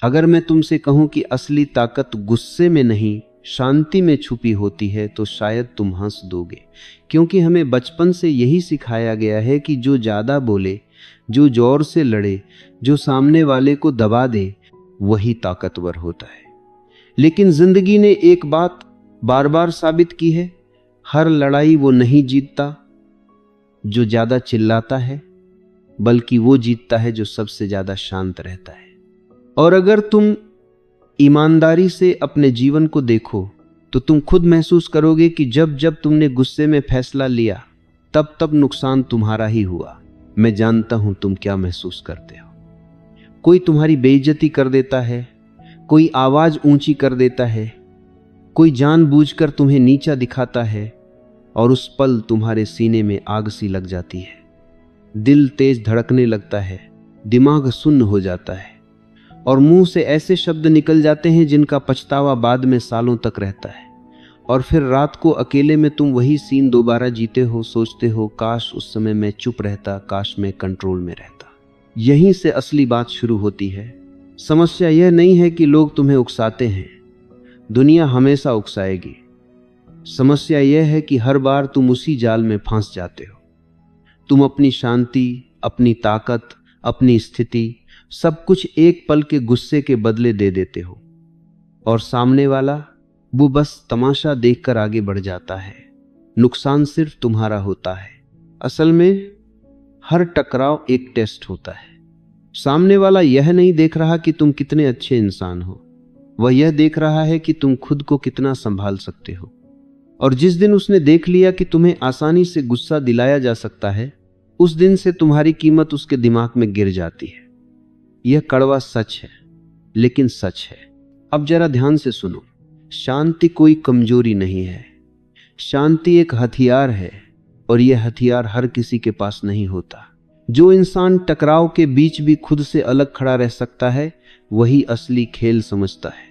अगर मैं तुमसे कहूं कि असली ताकत गुस्से में नहीं शांति में छुपी होती है तो शायद तुम हंस दोगे, क्योंकि हमें बचपन से यही सिखाया गया है कि जो ज़्यादा बोले, जो जोर से लड़े, जो सामने वाले को दबा दे, वही ताकतवर होता है। लेकिन जिंदगी ने एक बात बार बार साबित की है, हर लड़ाई वो नहीं जीतता जो ज़्यादा चिल्लाता है, बल्कि वो जीतता है जो सबसे ज़्यादा शांत रहता है। और अगर तुम ईमानदारी से अपने जीवन को देखो तो तुम खुद महसूस करोगे कि जब जब तुमने गुस्से में फैसला लिया तब तब नुकसान तुम्हारा ही हुआ। मैं जानता हूं तुम क्या महसूस करते हो। कोई तुम्हारी बेइज्जती कर देता है, कोई आवाज ऊंची कर देता है, कोई जानबूझकर तुम्हें नीचा दिखाता है, और उस पल तुम्हारे सीने में आग सी लग जाती है। दिल तेज धड़कने लगता है, दिमाग सुन्न हो जाता है, और मुंह से ऐसे शब्द निकल जाते हैं जिनका पछतावा बाद में सालों तक रहता है। और फिर रात को अकेले में तुम वही सीन दोबारा जीते हो, सोचते हो काश उस समय मैं चुप रहता, काश मैं कंट्रोल में रहता। यहीं से असली बात शुरू होती है। समस्या यह नहीं है कि लोग तुम्हें उकसाते हैं, दुनिया हमेशा उकसाएगी। समस्या यह है कि हर बार तुम उसी जाल में फंस जाते हो। तुम अपनी शांति, अपनी ताकत, अपनी स्थिति, सब कुछ एक पल के गुस्से के बदले दे देते हो, और सामने वाला वो बस तमाशा देखकर आगे बढ़ जाता है। नुकसान सिर्फ तुम्हारा होता है। असल में हर टकराव एक टेस्ट होता है। सामने वाला यह नहीं देख रहा कि तुम कितने अच्छे इंसान हो, वह यह देख रहा है कि तुम खुद को कितना संभाल सकते हो। और जिस दिन उसने देख लिया कि तुम्हें आसानी से गुस्सा दिलाया जा सकता है, उस दिन से तुम्हारी कीमत उसके दिमाग में गिर जाती है। यह कड़वा सच है, लेकिन सच है। अब जरा ध्यान से सुनो। शांति कोई कमजोरी नहीं है। शांति एक हथियार है, और यह हथियार हर किसी के पास नहीं होता। जो इंसान टकराव के बीच भी खुद से अलग खड़ा रह सकता है, वही असली खेल समझता है।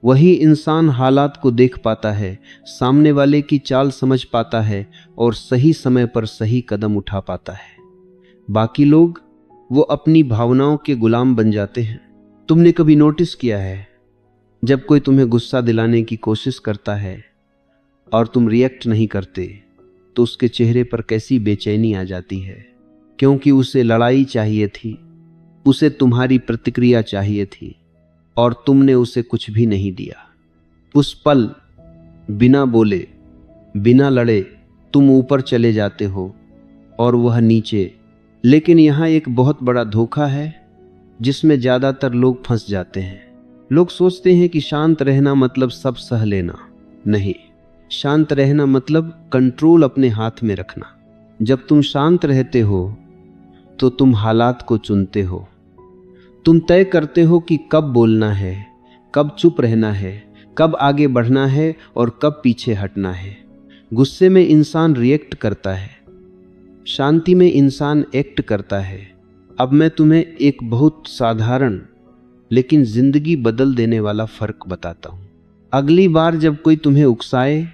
वही इंसान हालात को देख पाता है, सामने वाले की चाल समझ पाता है, और सही समय पर सही कदम उठा पाता है। बाकी लोग वो अपनी भावनाओं के गुलाम बन जाते हैं। तुमने कभी नोटिस किया है, जब कोई तुम्हें गुस्सा दिलाने की कोशिश करता है और तुम रिएक्ट नहीं करते, तो उसके चेहरे पर कैसी बेचैनी आ जाती है, क्योंकि उसे लड़ाई चाहिए थी, उसे तुम्हारी प्रतिक्रिया चाहिए थी, और तुमने उसे कुछ भी नहीं दिया। उस पल बिना बोले, बिना लड़े तुम ऊपर चले जाते हो और वह नीचे। लेकिन यहाँ एक बहुत बड़ा धोखा है जिसमें ज़्यादातर लोग फंस जाते हैं। लोग सोचते हैं कि शांत रहना मतलब सब सह लेना। नहीं, शांत रहना मतलब कंट्रोल अपने हाथ में रखना। जब तुम शांत रहते हो तो तुम हालात को चुनते हो। तुम तय करते हो कि कब बोलना है, कब चुप रहना है, कब आगे बढ़ना है और कब पीछे हटना है। गुस्से में इंसान रिएक्ट करता है, शांति में इंसान एक्ट करता है। अब मैं तुम्हें एक बहुत साधारण लेकिन जिंदगी बदल देने वाला फर्क बताता हूं। अगली बार जब कोई तुम्हें उकसाए,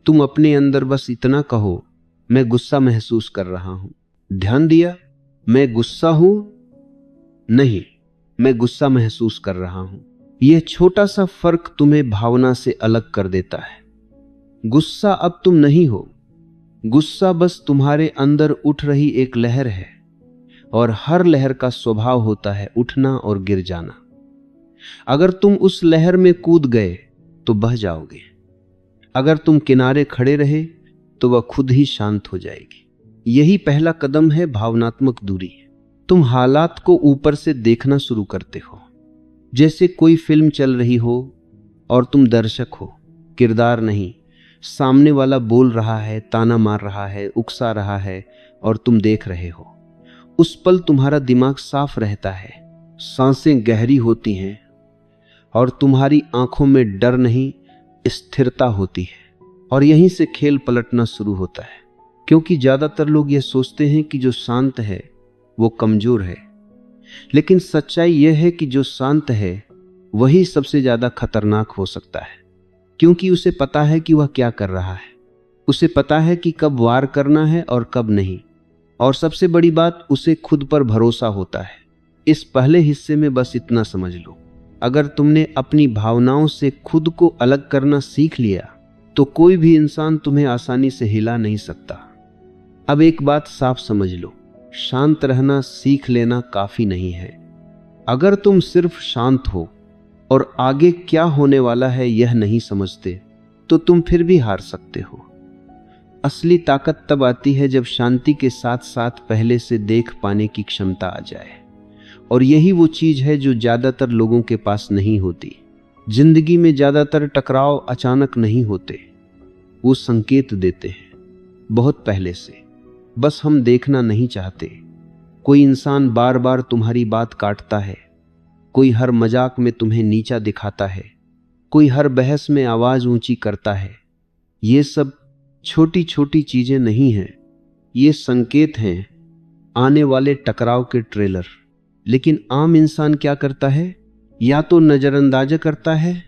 तुम अपने अंदर बस इतना कहो, मैं गुस्सा महसूस कर रहा हूं। ध्यान दिया? मैं गुस्सा हूं नहीं, मैं गुस्सा महसूस कर रहा हूं। यह छोटा सा फर्क तुम्हें भावना से अलग कर देता है। गुस्सा अब तुम नहीं हो। गुस्सा बस तुम्हारे अंदर उठ रही एक लहर है, और हर लहर का स्वभाव होता है उठना और गिर जाना। अगर तुम उस लहर में कूद गए तो बह जाओगे। अगर तुम किनारे खड़े रहे तो वह खुद ही शांत हो जाएगी। यही पहला कदम है भावनात्मक दूरी। तुम हालात को ऊपर से देखना शुरू करते हो, जैसे कोई फिल्म चल रही हो और तुम दर्शक हो, किरदार नहीं। सामने वाला बोल रहा है, ताना मार रहा है, उकसा रहा है, और तुम देख रहे हो। उस पल तुम्हारा दिमाग साफ रहता है, सांसें गहरी होती हैं, और तुम्हारी आंखों में डर नहीं, स्थिरता होती है। और यहीं से खेल पलटना शुरू होता है, क्योंकि ज्यादातर लोग यह सोचते हैं कि जो शांत है वो कमजोर है। लेकिन सच्चाई यह है कि जो शांत है वही सबसे ज्यादा खतरनाक हो सकता है, क्योंकि उसे पता है कि वह क्या कर रहा है। उसे पता है कि कब वार करना है और कब नहीं। और सबसे बड़ी बात, उसे खुद पर भरोसा होता है। इस पहले हिस्से में बस इतना समझ लो, अगर तुमने अपनी भावनाओं से खुद को अलग करना सीख लिया तो कोई भी इंसान तुम्हें आसानी से हिला नहीं सकता। अब एक बात साफ समझ लो, शांत रहना सीख लेना काफी नहीं है। अगर तुम सिर्फ शांत हो और आगे क्या होने वाला है यह नहीं समझते तो तुम फिर भी हार सकते हो। असली ताकत तब आती है जब शांति के साथ साथ पहले से देख पाने की क्षमता आ जाए, और यही वो चीज है जो ज्यादातर लोगों के पास नहीं होती। जिंदगी में ज्यादातर टकराव अचानक नहीं होते, वो संकेत देते हैं बहुत पहले से, बस हम देखना नहीं चाहते। कोई इंसान बार बार तुम्हारी बात काटता है, कोई हर मजाक में तुम्हें नीचा दिखाता है, कोई हर बहस में आवाज ऊंची करता है। ये सब छोटी छोटी चीजें नहीं हैं, ये संकेत हैं आने वाले टकराव के ट्रेलर। लेकिन आम इंसान क्या करता है, या तो नजरअंदाज करता है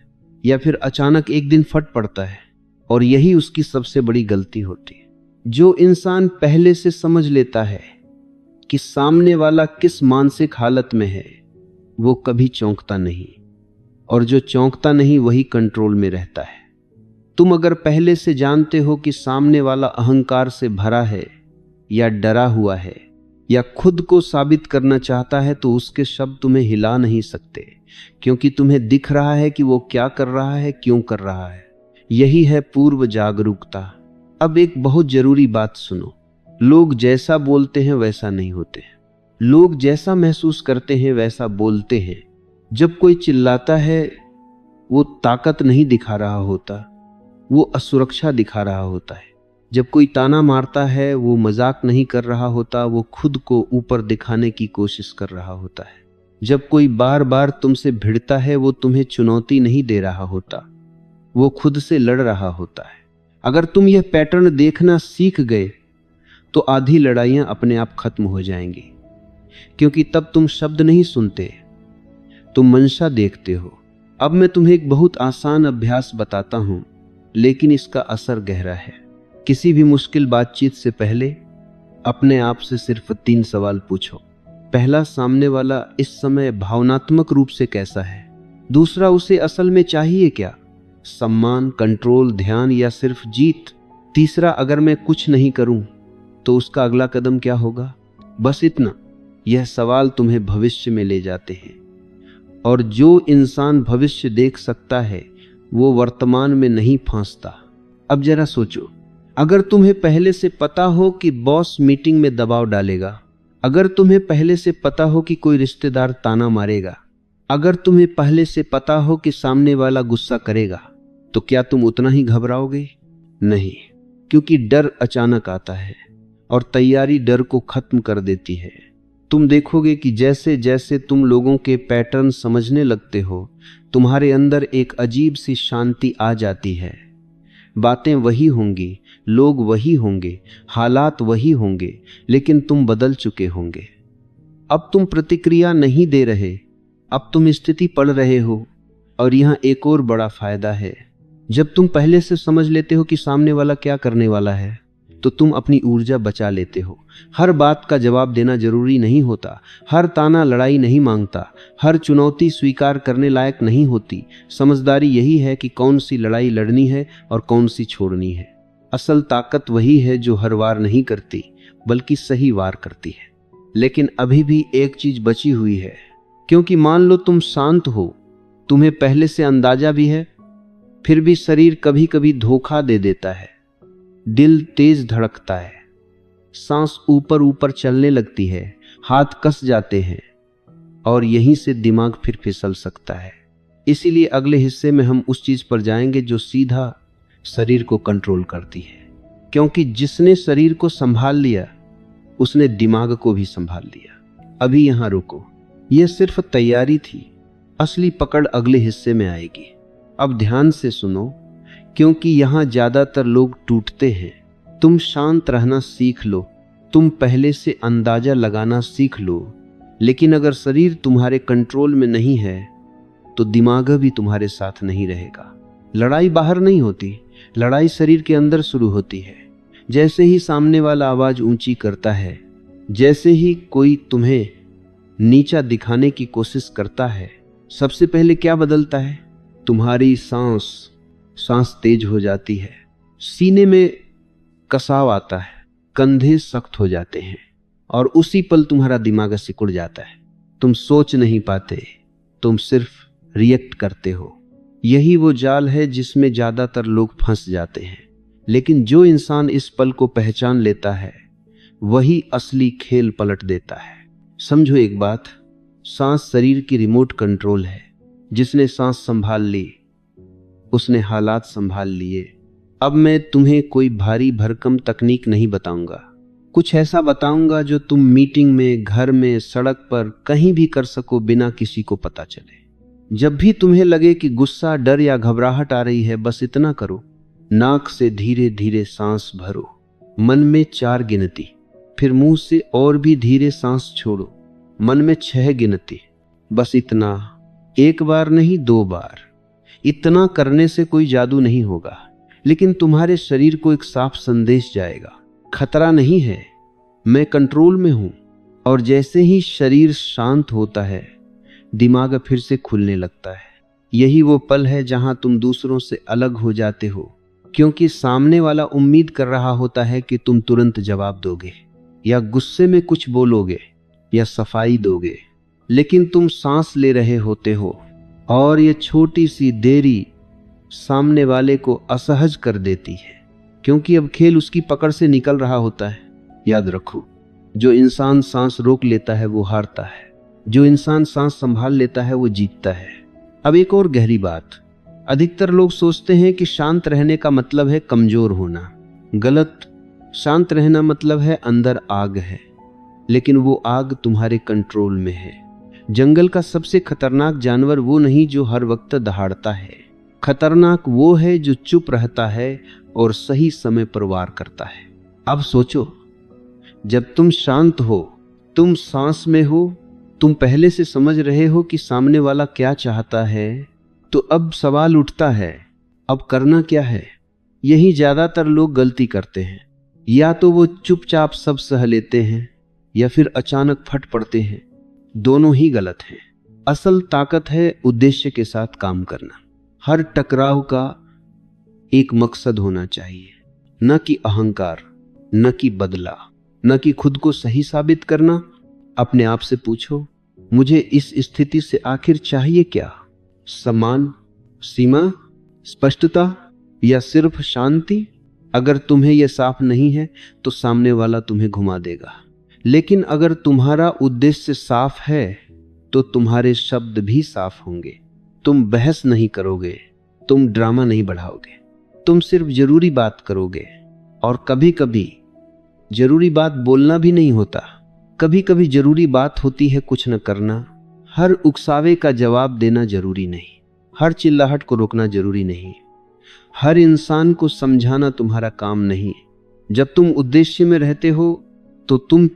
या फिर अचानक एक दिन फट पड़ता है, और यही उसकी सबसे बड़ी गलती होती है। जो इंसान पहले से समझ लेता है कि सामने वाला किस मानसिक हालत में है, वो कभी चौंकता नहीं, और जो चौंकता नहीं वही कंट्रोल में रहता है। तुम अगर पहले से जानते हो कि सामने वाला अहंकार से भरा है या डरा हुआ है या खुद को साबित करना चाहता है, तो उसके शब्द तुम्हें हिला नहीं सकते, क्योंकि तुम्हें दिख रहा है कि वो क्या कर रहा है, क्यों कर रहा है। यही है पूर्व जागरूकता। अब एक बहुत जरूरी बात सुनो, लोग जैसा बोलते हैं वैसा नहीं होते, लोग जैसा महसूस करते हैं वैसा बोलते हैं। जब कोई चिल्लाता है वो ताकत नहीं दिखा रहा होता, वो असुरक्षा दिखा रहा होता है। जब कोई ताना मारता है वो मजाक नहीं कर रहा होता, वो खुद को ऊपर दिखाने की कोशिश कर रहा होता है। जब कोई बार बार तुमसे भिड़ता है वो तुम्हें चुनौती नहीं दे रहा होता, वो खुद से लड़ रहा होता है। अगर तुम यह पैटर्न देखना सीख गए तो आधी लड़ाइयां अपने आप खत्म हो जाएंगी, क्योंकि तब तुम शब्द नहीं सुनते, तुम मंशा देखते हो। अब मैं तुम्हें एक बहुत आसान अभ्यास बताता हूं, लेकिन इसका असर गहरा है। किसी भी मुश्किल बातचीत से पहले अपने आप से सिर्फ 3 सवाल पूछो। पहला, सामने वाला इस समय भावनात्मक रूप से कैसा है? दूसरा, उसे असल में चाहिए क्या? सम्मान, कंट्रोल, ध्यान या सिर्फ जीत? तीसरा, अगर मैं कुछ नहीं करूं तो उसका अगला कदम क्या होगा? बस इतना। यह सवाल तुम्हें भविष्य में ले जाते हैं, और जो इंसान भविष्य देख सकता है वो वर्तमान में नहीं फंसता। अब जरा सोचो, अगर तुम्हें पहले से पता हो कि बॉस मीटिंग में दबाव डालेगा, अगर तुम्हें पहले से पता हो कि कोई रिश्तेदार ताना मारेगा, अगर तुम्हें पहले से पता हो कि सामने वाला गुस्सा करेगा, तो क्या तुम उतना ही घबराओगे? नहीं, क्योंकि डर अचानक आता है और तैयारी डर को खत्म कर देती है। तुम देखोगे कि जैसे जैसे तुम लोगों के पैटर्न समझने लगते हो, तुम्हारे अंदर एक अजीब सी शांति आ जाती है। बातें वही होंगी, लोग वही होंगे, हालात वही होंगे, लेकिन तुम बदल चुके होंगे। अब तुम प्रतिक्रिया नहीं दे रहे, अब तुम स्थिति पढ़ रहे हो। और यहाँ एक और बड़ा फायदा है, जब तुम पहले से समझ लेते हो कि सामने वाला क्या करने वाला है, तो तुम अपनी ऊर्जा बचा लेते हो। हर बात का जवाब देना जरूरी नहीं होता, हर ताना लड़ाई नहीं मांगता, हर चुनौती स्वीकार करने लायक नहीं होती। समझदारी यही है कि कौन सी लड़ाई लड़नी है और कौन सी छोड़नी है। असल ताकत वही है जो हर वार नहीं करती, बल्कि सही वार करती है। लेकिन अभी भी एक चीज बची हुई है, क्योंकि मान लो तुम शांत हो, तुम्हें पहले से अंदाजा भी है, फिर भी शरीर कभी कभी धोखा दे देता है। दिल तेज धड़कता है, सांस ऊपर ऊपर चलने लगती है, हाथ कस जाते हैं, और यहीं से दिमाग फिर फिसल सकता है। इसीलिए अगले हिस्से में हम उस चीज पर जाएंगे जो सीधा शरीर को कंट्रोल करती है, क्योंकि जिसने शरीर को संभाल लिया उसने दिमाग को भी संभाल लिया। अभी यहां रुको, यह सिर्फ तैयारी थी, असली पकड़ अगले हिस्से में आएगी। अब ध्यान से सुनो, क्योंकि यहां ज्यादातर लोग टूटते हैं। तुम शांत रहना सीख लो, तुम पहले से अंदाजा लगाना सीख लो, लेकिन अगर शरीर तुम्हारे कंट्रोल में नहीं है तो दिमाग भी तुम्हारे साथ नहीं रहेगा। लड़ाई बाहर नहीं होती, लड़ाई शरीर के अंदर शुरू होती है। जैसे ही सामने वाला आवाज ऊंची करता है, जैसे ही कोई तुम्हें नीचा दिखाने की कोशिश करता है, सबसे पहले क्या बदलता है? तुम्हारी सांस तेज हो जाती है, सीने में कसाव आता है, कंधे सख्त हो जाते हैं और उसी पल तुम्हारा दिमाग सिकुड़ जाता है। तुम सोच नहीं पाते, तुम सिर्फ रिएक्ट करते हो। यही वो जाल है जिसमें ज्यादातर लोग फंस जाते हैं। लेकिन जो इंसान इस पल को पहचान लेता है वही असली खेल पलट देता है। समझो एक बात, सांस शरीर की रिमोट कंट्रोल है। जिसने सांस संभाल ली उसने हालात संभाल लिए। अब मैं तुम्हें कोई भारी भरकम तकनीक नहीं बताऊंगा, कुछ ऐसा बताऊंगा जो तुम मीटिंग में, घर में, सड़क पर कहीं भी कर सको बिना किसी को पता चले। जब भी तुम्हें लगे कि गुस्सा, डर या घबराहट आ रही है, बस इतना करो, नाक से धीरे धीरे सांस भरो, मन में 4 गिनती, फिर मुंह से और भी धीरे सांस छोड़ो, मन में 6 गिनती। बस इतना, एक बार नहीं 2 बार। इतना करने से कोई जादू नहीं होगा, लेकिन तुम्हारे शरीर को एक साफ संदेश जाएगा, खतरा नहीं है, मैं कंट्रोल में हूं। और जैसे ही शरीर शांत होता है, दिमाग फिर से खुलने लगता है। यही वो पल है जहां तुम दूसरों से अलग हो जाते हो, क्योंकि सामने वाला उम्मीद कर रहा होता है कि तुम तुरंत जवाब दोगे या गुस्से में कुछ बोलोगे या सफाई दोगे। लेकिन तुम सांस ले रहे होते हो और ये छोटी सी देरी सामने वाले को असहज कर देती है, क्योंकि अब खेल उसकी पकड़ से निकल रहा होता है। याद रखो, जो इंसान सांस रोक लेता है वो हारता है, जो इंसान सांस संभाल लेता है वो जीतता है। अब एक और गहरी बात, अधिकतर लोग सोचते हैं कि शांत रहने का मतलब है कमजोर होना। गलत। शांत रहना मतलब है अंदर आग है, लेकिन वो आग तुम्हारे कंट्रोल में है। जंगल का सबसे खतरनाक जानवर वो नहीं जो हर वक्त दहाड़ता है, खतरनाक वो है जो चुप रहता है और सही समय पर वार करता है। अब सोचो, जब तुम शांत हो, तुम सांस में हो, तुम पहले से समझ रहे हो कि सामने वाला क्या चाहता है, तो अब सवाल उठता है, अब करना क्या है? यही ज्यादातर लोग गलती करते हैं। या तो वो चुपचाप सब सह लेते हैं या फिर अचानक फट पड़ते हैं। दोनों ही गलत हैं। असल ताकत है उद्देश्य के साथ काम करना। हर टकराव का एक मकसद होना चाहिए, न कि अहंकार, न कि बदला, न कि खुद को सही साबित करना। अपने आप से पूछो, मुझे इस स्थिति से आखिर चाहिए क्या? सम्मान, सीमा, स्पष्टता या सिर्फ शांति? अगर तुम्हें यह साफ नहीं है तो सामने वाला तुम्हें घुमा देगा। लेकिन अगर तुम्हारा उद्देश्य साफ है तो तुम्हारे शब्द भी साफ होंगे। तुम बहस नहीं करोगे, तुम ड्रामा नहीं बढ़ाओगे, तुम सिर्फ जरूरी बात करोगे। और कभी कभी जरूरी बात बोलना भी नहीं होता, कभी कभी जरूरी बात होती है कुछ न करना। हर उकसावे का जवाब देना जरूरी नहीं, हर चिल्लाहट को रोकना जरूरी नहीं, हर इंसान को समझाना तुम्हारा काम नहीं। जब तुम उद्देश्य में रहते हो तो तुम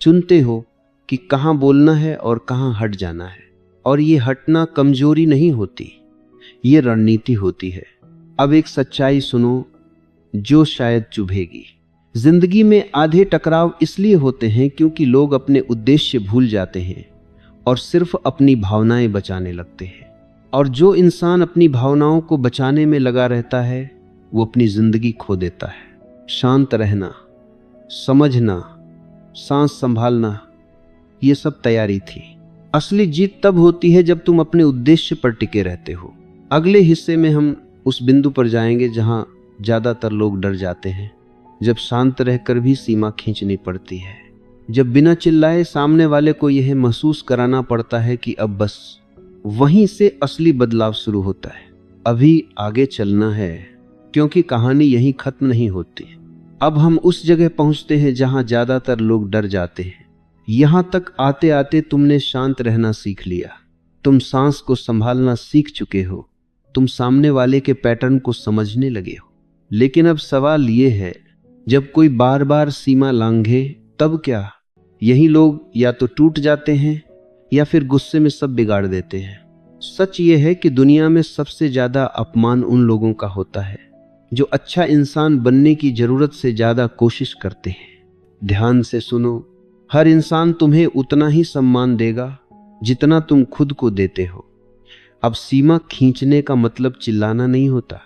चुनते हो कि कहाँ बोलना है और कहाँ हट जाना है। और ये हटना कमजोरी नहीं होती, ये रणनीति होती है। अब एक सच्चाई सुनो जो शायद चुभेगी। जिंदगी में आधे टकराव इसलिए होते हैं क्योंकि लोग अपने उद्देश्य भूल जाते हैं और सिर्फ अपनी भावनाएं बचाने लगते हैं। और जो इंसान अपनी भावनाओं को बचाने में लगा रहता है वो अपनी जिंदगी खो देता है। शांत रहना, समझना, सांस संभालना, ये सब तैयारी थी। असली जीत तब होती है जब तुम अपने उद्देश्य पर टिके रहते हो। अगले हिस्से में हम उस बिंदु पर जाएंगे जहां ज्यादातर लोग डर जाते हैं, जब शांत रहकर भी सीमा खींचनी पड़ती है, जब बिना चिल्लाए सामने वाले को यह महसूस कराना पड़ता है कि अब बस। वहीं से असली बदलाव शुरू होता है। अभी आगे चलना है क्योंकि कहानी यहीं खत्म नहीं होती। अब हम उस जगह पहुंचते हैं जहां ज्यादातर लोग डर जाते हैं। यहां तक आते आते तुमने शांत रहना सीख लिया, तुम सांस को संभालना सीख चुके हो, तुम सामने वाले के पैटर्न को समझने लगे हो। लेकिन अब सवाल ये है, जब कोई बार बार सीमा लांघे तब क्या? यही लोग या तो टूट जाते हैं या फिर गुस्से में सब बिगाड़ देते हैं। सच ये है कि दुनिया में सबसे ज्यादा अपमान उन लोगों का होता है जो अच्छा इंसान बनने की जरूरत से ज्यादा कोशिश करते हैं। ध्यान से सुनो, हर इंसान तुम्हें उतना ही सम्मान देगा जितना तुम खुद को देते हो। अब सीमा खींचने का मतलब चिल्लाना नहीं होता।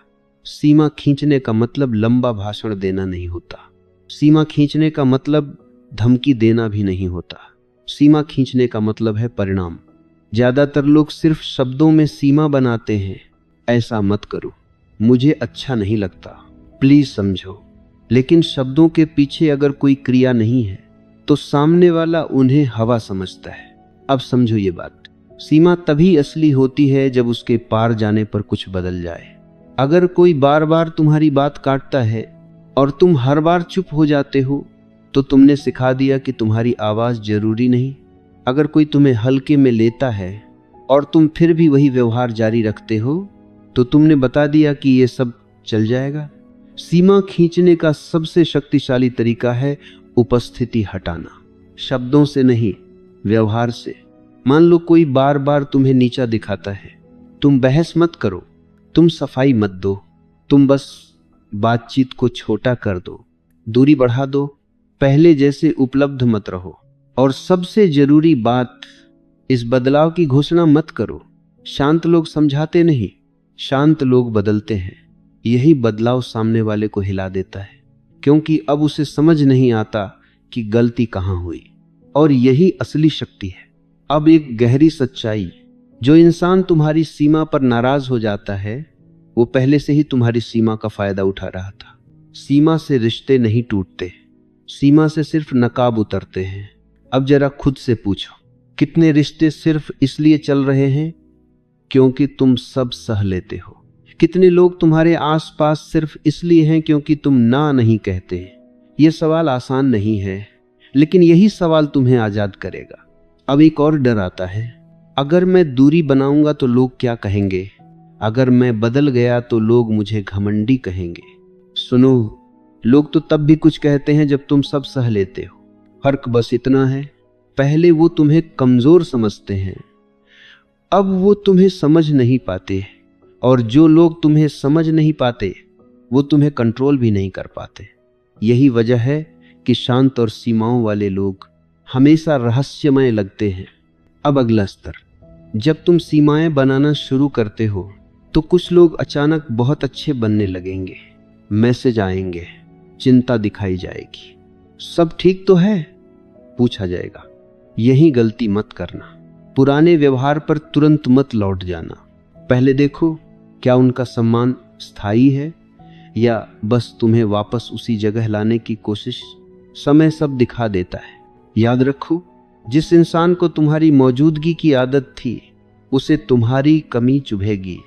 सीमा खींचने का मतलब लंबा भाषण देना नहीं होता। सीमा खींचने का मतलब धमकी देना भी नहीं होता। सीमा खींचने का मतलब है परिणाम। ज्यादातर लोग सिर्फ शब्दों में सीमा बनाते हैं। ऐसा मत करो, मुझे अच्छा नहीं लगता, प्लीज समझो। लेकिन शब्दों के पीछे अगर कोई क्रिया नहीं है तो सामने वाला उन्हें हवा समझता है। अब समझो ये बात, सीमा तभी असली होती है जब उसके पार जाने पर कुछ बदल जाए। अगर कोई बार बार तुम्हारी बात काटता है और तुम हर बार चुप हो जाते हो तो तुमने सिखा दिया कि तुम्हारी आवाज जरूरी नहीं। अगर कोई तुम्हें हल्के में लेता है और तुम फिर भी वही व्यवहार जारी रखते हो तो तुमने बता दिया कि ये सब चल जाएगा। सीमा खींचने का सबसे शक्तिशाली तरीका है उपस्थिति हटाना, शब्दों से नहीं, व्यवहार से। मान लो कोई बार बार तुम्हें नीचा दिखाता है, तुम बहस मत करो, तुम सफाई मत दो, तुम बस बातचीत को छोटा कर दो, दूरी बढ़ा दो, पहले जैसे उपलब्ध मत रहो। और सबसे जरूरी बात, इस बदलाव की घोषणा मत करो। शांत लोग समझाते नहीं, शांत लोग बदलते हैं। यही बदलाव सामने वाले को हिला देता है, क्योंकि अब उसे समझ नहीं आता कि गलती कहाँ हुई। और यही असली शक्ति है। अब एक गहरी सच्चाई, जो इंसान तुम्हारी सीमा पर नाराज हो जाता है वो पहले से ही तुम्हारी सीमा का फायदा उठा रहा था। सीमा से रिश्ते नहीं टूटते, सीमा से सिर्फ नकाब उतरते हैं। अब जरा खुद से पूछो, कितने रिश्ते सिर्फ इसलिए चल रहे हैं क्योंकि तुम सब सह लेते हो? कितने लोग तुम्हारे आसपास सिर्फ इसलिए हैं क्योंकि तुम ना नहीं कहते? यह सवाल आसान नहीं है, लेकिन यही सवाल तुम्हें आजाद करेगा। अब एक और डर आता है, अगर मैं दूरी बनाऊंगा तो लोग क्या कहेंगे? अगर मैं बदल गया तो लोग मुझे घमंडी कहेंगे। सुनो, लोग तो तब भी कुछ कहते हैं जब तुम सब सह लेते हो। फर्क बस इतना है, पहले वो तुम्हें कमजोर समझते हैं, अब वो तुम्हें समझ नहीं पाते। और जो लोग तुम्हें समझ नहीं पाते वो तुम्हें कंट्रोल भी नहीं कर पाते। यही वजह है कि शांत और सीमाओं वाले लोग हमेशा रहस्यमय लगते हैं। अब अगला स्तर, जब तुम सीमाएं बनाना शुरू करते हो तो कुछ लोग अचानक बहुत अच्छे बनने लगेंगे। मैसेज आएंगे, चिंता दिखाई जाएगी, सब ठीक तो है पूछा जाएगा। यही गलती मत करना। पुराने व्यवहार पर तुरंत मत लौट जाना। पहले देखो क्या उनका सम्मान स्थायी है या बस तुम्हें वापस उसी जगह लाने की कोशिश। समय सब दिखा देता है। याद रखो, जिस इंसान को तुम्हारी मौजूदगी की आदत थी उसे तुम्हारी कमी चुभेगी,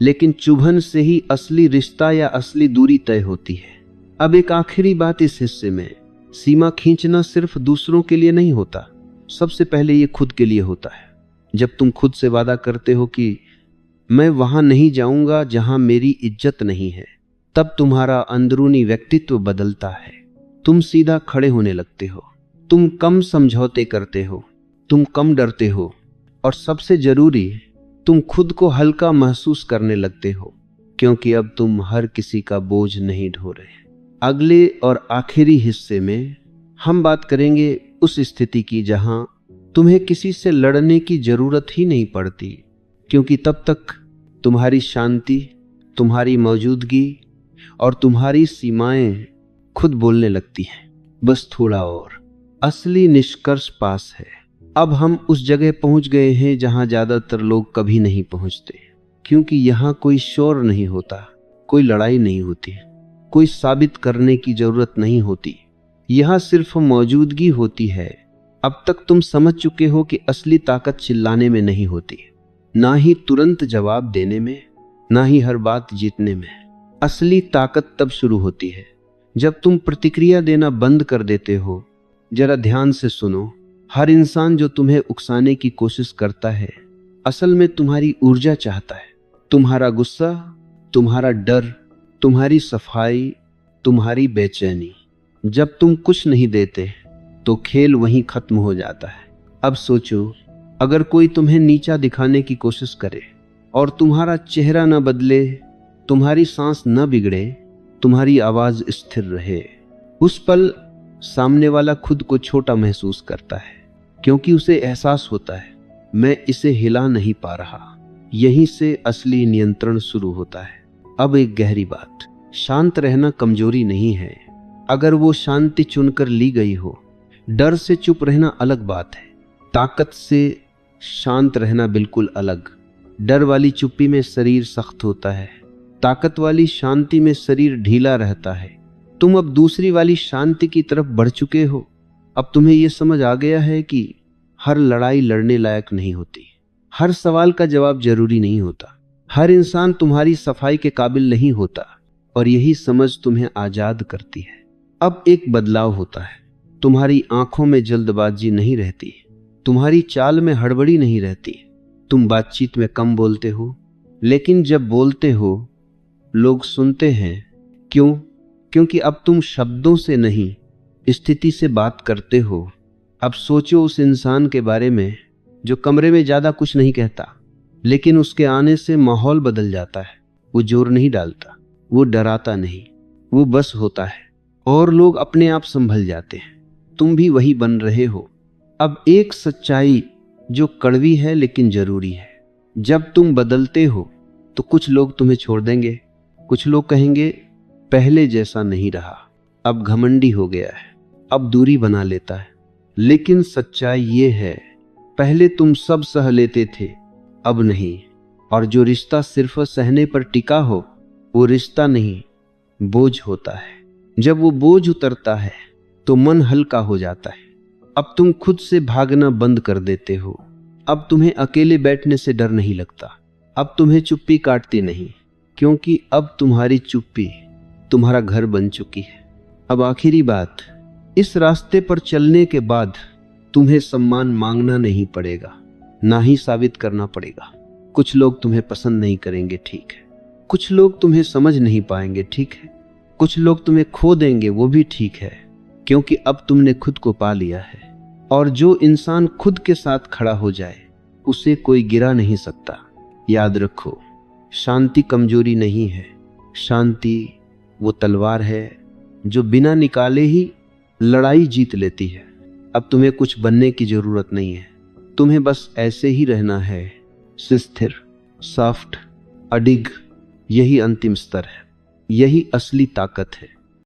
लेकिन चुभन से ही असली रिश्ता या असली दूरी तय होती है। अब एक आखिरी बात इस हिस्से में, सीमा खींचना सिर्फ दूसरों के लिए नहीं होता, सबसे पहले ये खुद के लिए होता है। जब तुम खुद से वादा करते हो कि मैं वहां नहीं जाऊंगा जहां मेरी इज्जत नहीं है, तब तुम्हारा अंदरूनी व्यक्तित्व बदलता है। तुम सीधा खड़े होने लगते हो, तुम कम समझौते करते हो, तुम कम डरते हो, और सबसे जरूरी, तुम खुद को हल्का महसूस करने लगते हो, क्योंकि अब तुम हर किसी का बोझ नहीं ढो रहे। अगले और आखिरी हिस्से में हम बात करेंगे उस स्थिति की जहां तुम्हें किसी से लड़ने की जरूरत ही नहीं पड़ती, क्योंकि तब तक तुम्हारी शांति, तुम्हारी मौजूदगी और तुम्हारी सीमाएं खुद बोलने लगती हैं। बस थोड़ा और। असली निष्कर्ष पास है। अब हम उस जगह पहुंच गए हैं जहां ज्यादातर लोग कभी नहीं पहुंचते, क्योंकि यहां कोई शोर नहीं होता, कोई लड़ाई नहीं होती, कोई साबित करने की जरूरत नहीं होती। यहां सिर्फ मौजूदगी होती है। अब तक तुम समझ चुके हो कि असली ताकत चिल्लाने में नहीं होती, ना ही तुरंत जवाब देने में, ना ही हर बात जीतने में। असली ताकत तब शुरू होती है जब तुम प्रतिक्रिया देना बंद कर देते हो। जरा ध्यान से सुनो, हर इंसान जो तुम्हें उकसाने की कोशिश करता है असल में तुम्हारी ऊर्जा चाहता है, तुम्हारा गुस्सा, तुम्हारा डर, तुम्हारी सफाई, तुम्हारी बेचैनी। जब तुम कुछ नहीं देते तो खेल वहीं खत्म हो जाता है। अब सोचो, अगर कोई तुम्हें नीचा दिखाने की कोशिश करे और तुम्हारा चेहरा न बदले, तुम्हारी सांस न बिगड़े, तुम्हारी आवाज स्थिर रहे, उस पल सामने वाला खुद को छोटा महसूस करता है, क्योंकि उसे एहसास होता है मैं इसे हिला नहीं पा रहा। यहीं से असली नियंत्रण शुरू होता है। अब एक गहरी बात, शांत रहना कमजोरी नहीं है, अगर वो शांति चुनकर ली गई हो। डर से चुप रहना अलग बात है, ताकत से शांत रहना बिल्कुल अलग। डर वाली चुप्पी में शरीर सख्त होता है, ताकत वाली शांति में शरीर ढीला रहता है। तुम अब दूसरी वाली शांति की तरफ बढ़ चुके हो। अब तुम्हें यह समझ आ गया है कि हर लड़ाई लड़ने लायक नहीं होती, हर सवाल का जवाब जरूरी नहीं होता, हर इंसान तुम्हारी सफाई के काबिल नहीं होता, और यही समझ तुम्हें आजाद करती है। अब एक बदलाव होता है, तुम्हारी आंखों में जल्दबाजी नहीं रहती, तुम्हारी चाल में हड़बड़ी नहीं रहती। तुम बातचीत में कम बोलते हो, लेकिन जब बोलते हो लोग सुनते हैं। क्यों? क्योंकि अब तुम शब्दों से नहीं, स्थिति से बात करते हो। अब सोचो उस इंसान के बारे में जो कमरे में ज्यादा कुछ नहीं कहता, लेकिन उसके आने से माहौल बदल जाता है। वो जोर नहीं डालता, वो डराता नहीं, वो बस होता है, और लोग अपने आप संभल जाते हैं। तुम भी वही बन रहे हो। अब एक सच्चाई जो कड़वी है लेकिन जरूरी है, जब तुम बदलते हो तो कुछ लोग तुम्हें छोड़ देंगे, कुछ लोग कहेंगे पहले जैसा नहीं रहा, अब घमंडी हो गया है, अब दूरी बना लेता है। लेकिन सच्चाई ये है, पहले तुम सब सह लेते थे, अब नहीं। और जो रिश्ता सिर्फ सहने पर टिका हो वो रिश्ता नहीं, बोझ होता है। जब वो बोझ उतरता है तो मन हल्का हो जाता है। अब तुम खुद से भागना बंद कर देते हो। अब तुम्हें अकेले बैठने से डर नहीं लगता, अब तुम्हें चुप्पी काटती नहीं, क्योंकि अब तुम्हारी चुप्पी तुम्हारा घर बन चुकी है। अब आखिरी बात, इस रास्ते पर चलने के बाद तुम्हें सम्मान मांगना नहीं पड़ेगा, ना ही साबित करना पड़ेगा। कुछ लोग तुम्हें पसंद नहीं करेंगे, ठीक है, कुछ लोग तुम्हें समझ नहीं पाएंगे, ठीक है, कुछ लोग तुम्हें खो देंगे, वो भी ठीक है, क्योंकि अब तुमने खुद को पा लिया है। और जो इंसान खुद के साथ खड़ा हो जाए उसे कोई गिरा नहीं सकता। याद रखो, शांति कमजोरी नहीं है, शांति वो तलवार है जो बिना निकाले ही लड़ाई जीत लेती है। अब तुम्हें कुछ बनने की जरूरत नहीं है, तुम्हें बस ऐसे ही रहना है, स्थिर, सॉफ्ट, अडिग। यही अंतिम स्तर है, यही असली ताकत है।